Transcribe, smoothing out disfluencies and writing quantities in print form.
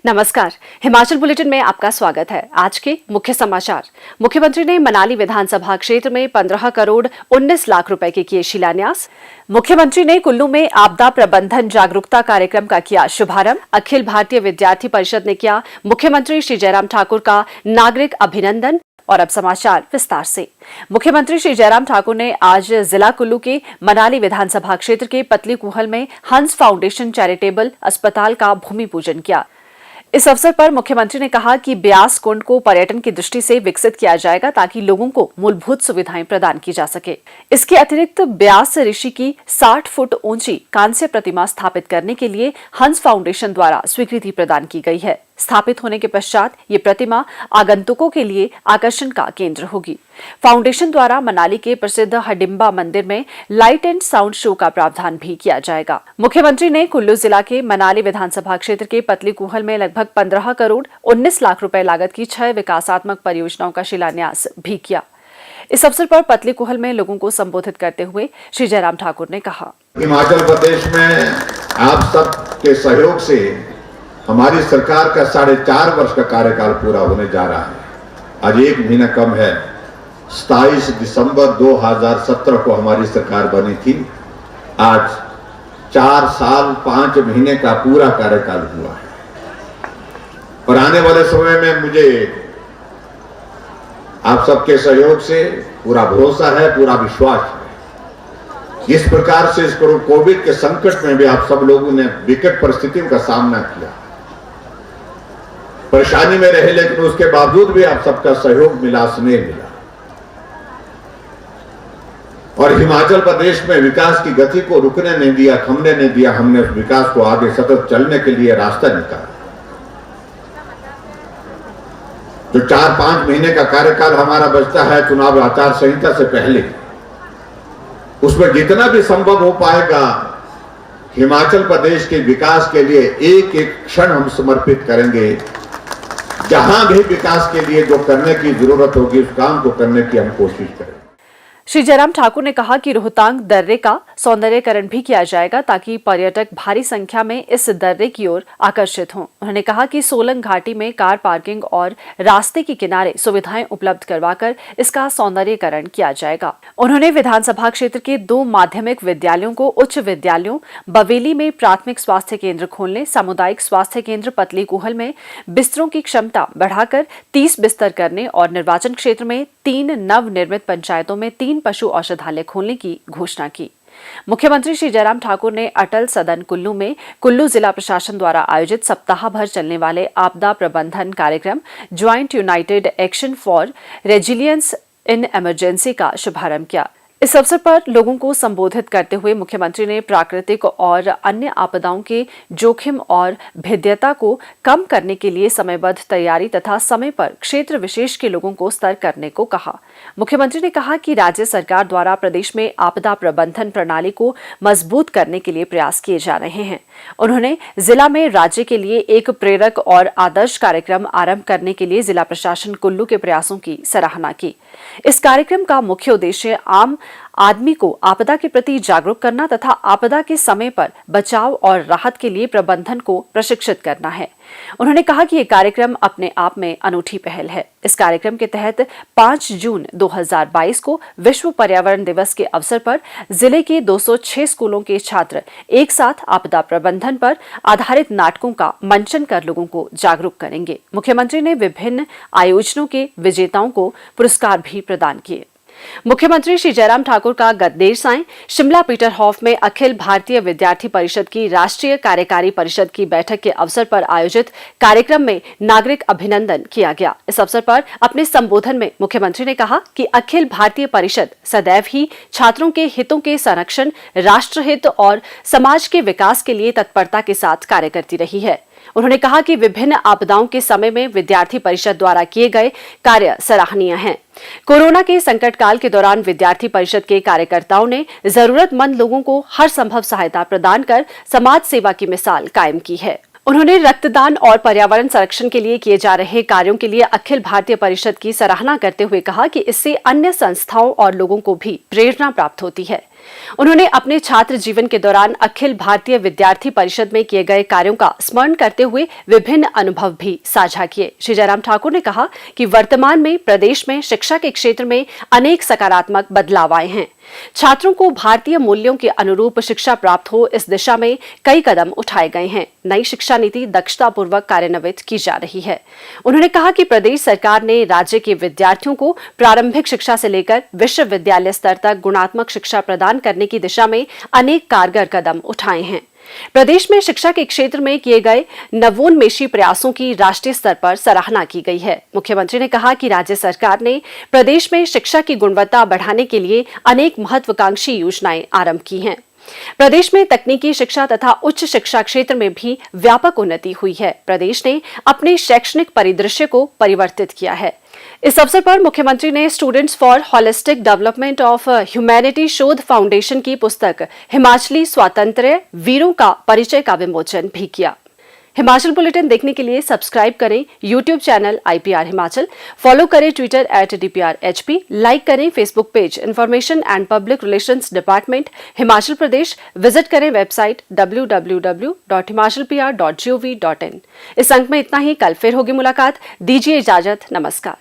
नमस्कार, हिमाचल बुलेटिन में आपका स्वागत है। आज के मुख्य समाचार। मुख्यमंत्री ने मनाली विधानसभा क्षेत्र में 15 करोड़ 19 लाख रुपए के किए शिलान्यास। मुख्यमंत्री ने कुल्लू में आपदा प्रबंधन जागरूकता कार्यक्रम का किया शुभारंभ। अखिल भारतीय विद्यार्थी परिषद ने किया मुख्यमंत्री श्री जयराम ठाकुर का नागरिक अभिनंदन। और अब समाचार विस्तार से। मुख्यमंत्री श्री जयराम ठाकुर ने आज जिला कुल्लू के मनाली विधानसभा क्षेत्र के पतली कूहल में हंस फाउंडेशन चैरिटेबल अस्पताल का भूमि पूजन किया। इस अवसर पर मुख्यमंत्री ने कहा कि ब्यास कुंड को पर्यटन की दृष्टि से विकसित किया जाएगा ताकि लोगों को मूलभूत सुविधाएं प्रदान की जा सके। इसके अतिरिक्त ब्यास ऋषि की 60 फुट ऊंची कांस्य प्रतिमा स्थापित करने के लिए हंस फाउंडेशन द्वारा स्वीकृति प्रदान की गई है। स्थापित होने के पश्चात ये प्रतिमा आगंतुकों के लिए आकर्षण का केंद्र होगी। फाउंडेशन द्वारा मनाली के प्रसिद्ध हडिम्बा मंदिर में लाइट एंड साउंड शो का प्रावधान भी किया जाएगा। मुख्यमंत्री ने कुल्लू जिला के मनाली विधानसभा क्षेत्र के पतली कूहल में लगभग 15 करोड़ 19 लाख रुपए लागत की 6 विकासात्मक परियोजनाओं का शिलान्यास भी किया। इस अवसर पर पतली कूहल में लोगों को संबोधित करते हुए श्री जयराम ठाकुर ने कहा, हिमाचल प्रदेश में आप सब के सहयोग से हमारी सरकार का 4.5 वर्ष का कार्यकाल पूरा होने जा रहा है। आज एक महीना कम है। 27 दिसंबर 2017 को हमारी सरकार बनी थी। आज 4 साल 5 महीने का पूरा कार्यकाल हुआ है और आने वाले समय में मुझे आप सबके सहयोग से पूरा भरोसा है, पूरा विश्वास है। जिस प्रकार से इस कोविड के संकट में भी आप सब लोगों ने विकट परिस्थितियों का सामना किया, परेशानी में रहे, लेकिन उसके बावजूद भी आप सबका सहयोग मिला, स्नेह मिला और हिमाचल प्रदेश में विकास की गति को रुकने नहीं दिया, थमने नहीं दिया। हमने उस विकास को आगे सतत चलने के लिए रास्ता निकाला। जो 4-5 महीने का कार्यकाल हमारा बचता है चुनाव आचार संहिता से पहले, उसमें जितना भी संभव हो पाएगा हिमाचल प्रदेश के विकास के लिए एक एक क्षण हम समर्पित करेंगे। जहां भी विकास के लिए जो करने की जरूरत होगी उस काम को करने की हम कोशिश करें। श्री जयराम ठाकुर ने कहा कि रोहतांग दर्रे का सौंदर्यीकरण भी किया जाएगा ताकि पर्यटक भारी संख्या में इस दर्रे की ओर आकर्षित हों। उन्होंने कहा कि सोलंग घाटी में कार पार्किंग और रास्ते के किनारे सुविधाएं उपलब्ध करवाकर इसका सौंदर्यीकरण किया जाएगा। उन्होंने विधानसभा क्षेत्र के 2 माध्यमिक विद्यालयों को उच्च विद्यालयों बवेली में प्राथमिक स्वास्थ्य केंद्र खोलने, सामुदायिक स्वास्थ्य केंद्र पतली कूहल में बिस्तरों की क्षमता बढ़ाकर 30 बिस्तर करने और निर्वाचन क्षेत्र में 3 नवनिर्मित पंचायतों में 3 पशु औषधालय खोलने की घोषणा की। मुख्यमंत्री श्री जयराम ठाकुर ने अटल सदन कुल्लू में कुल्लू जिला प्रशासन द्वारा आयोजित सप्ताह भर चलने वाले आपदा प्रबंधन कार्यक्रम joint United action for resilience in emergency का शुभारंभ किया। इस अवसर पर लोगों को संबोधित करते हुए मुख्यमंत्री ने प्राकृतिक और अन्य आपदाओं के जोखिम और भेद्यता को कम करने के लिए समयबद्ध तैयारी तथा समय पर क्षेत्र विशेष के लोगों को सतर्क करने को कहा। मुख्यमंत्री ने कहा कि राज्य सरकार द्वारा प्रदेश में आपदा प्रबंधन प्रणाली को मजबूत करने के लिए प्रयास किए जा रहे हैं। उन्होंने जिला में राज्य के लिए एक प्रेरक और आदर्श कार्यक्रम आरंभ करने के लिए जिला प्रशासन कुल्लू के प्रयासों की सराहना की। इस कार्यक्रम का मुख्य उद्देश्य आम आदमी को आपदा के प्रति जागरूक करना तथा आपदा के समय पर बचाव और राहत के लिए प्रबंधन को प्रशिक्षित करना है। उन्होंने कहा कि ये कार्यक्रम अपने आप में अनूठी पहल है। इस कार्यक्रम के तहत 5 जून 2022 को विश्व पर्यावरण दिवस के अवसर पर जिले के 206 स्कूलों के छात्र एक साथ आपदा प्रबंधन पर आधारित नाटकों का मंचन कर लोगों को जागरूक करेंगे। मुख्यमंत्री ने विभिन्न आयोजनों के विजेताओं को पुरस्कार भी प्रदान किए। मुख्यमंत्री श्री जयराम ठाकुर का गत देर सायं शिमला पीटरहॉफ में अखिल भारतीय विद्यार्थी परिषद की राष्ट्रीय कार्यकारी परिषद की बैठक के अवसर पर आयोजित कार्यक्रम में नागरिक अभिनंदन किया गया। इस अवसर पर अपने संबोधन में मुख्यमंत्री ने कहा कि अखिल भारतीय परिषद सदैव ही छात्रों के हितों के संरक्षण, राष्ट्रहित और समाज के विकास के लिए तत्परता के साथ कार्य करती रही है। उन्होंने कहा कि विभिन्न आपदाओं के समय में विद्यार्थी परिषद द्वारा किए गए कार्य सराहनीय हैं। कोरोना के संकट काल के दौरान विद्यार्थी परिषद के कार्यकर्ताओं ने जरूरतमंद लोगों को हर संभव सहायता प्रदान कर समाज सेवा की मिसाल कायम की है। उन्होंने रक्तदान और पर्यावरण संरक्षण के लिए किए जा रहे कार्यों के लिए अखिल भारतीय परिषद की सराहना करते हुए कहा कि इससे अन्य संस्थाओं और लोगों को भी प्रेरणा प्राप्त होती है। उन्होंने अपने छात्र जीवन के दौरान अखिल भारतीय विद्यार्थी परिषद में किए गए कार्यों का स्मरण करते हुए विभिन्न अनुभव भी साझा किए। श्री जयराम ठाकुर ने कहा कि वर्तमान में प्रदेश में शिक्षा के क्षेत्र में अनेक सकारात्मक बदलाव आए हैं। छात्रों को भारतीय मूल्यों के अनुरूप शिक्षा प्राप्त हो, इस दिशा में कई कदम उठाए गए हैं। नई शिक्षा नीति दक्षतापूर्वक कार्यान्वित की जा रही है। उन्होंने कहा कि प्रदेश सरकार ने राज्य के विद्यार्थियों को प्रारंभिक शिक्षा से लेकर विश्वविद्यालय स्तर तक गुणात्मक शिक्षा प्रदान करने की दिशा में अनेक कारगर कदम उठाए हैं। प्रदेश में शिक्षा के क्षेत्र में किए गए नवोन्मेषी प्रयासों की राष्ट्रीय स्तर पर सराहना की गई है। मुख्यमंत्री ने कहा कि राज्य सरकार ने प्रदेश में शिक्षा की गुणवत्ता बढ़ाने के लिए अनेक महत्वाकांक्षी योजनाएं आरंभ की हैं। प्रदेश में तकनीकी शिक्षा तथा उच्च शिक्षा क्षेत्र में भी व्यापक उन्नति हुई है। प्रदेश ने अपने शैक्षणिक परिदृश्य को परिवर्तित किया है। इस अवसर पर मुख्यमंत्री ने students for holistic development of humanity शोध फाउंडेशन की पुस्तक हिमाचली स्वातंत्र्य वीरों का परिचय का विमोचन भी किया। हिमाचल बुलेटिन देखने के लिए सब्सक्राइब करें YouTube channel IPR Himachal, follow करें ट्विटर @DPRHP, लाइक करें Facebook page information and public relations department Himachal Pradesh, visit करें वेबसाइट www.himachalpr.gov.in। इस अंक में इतना ही। कल फिर होगी मुलाकात। दीजिए इजाजत। नमस्कार।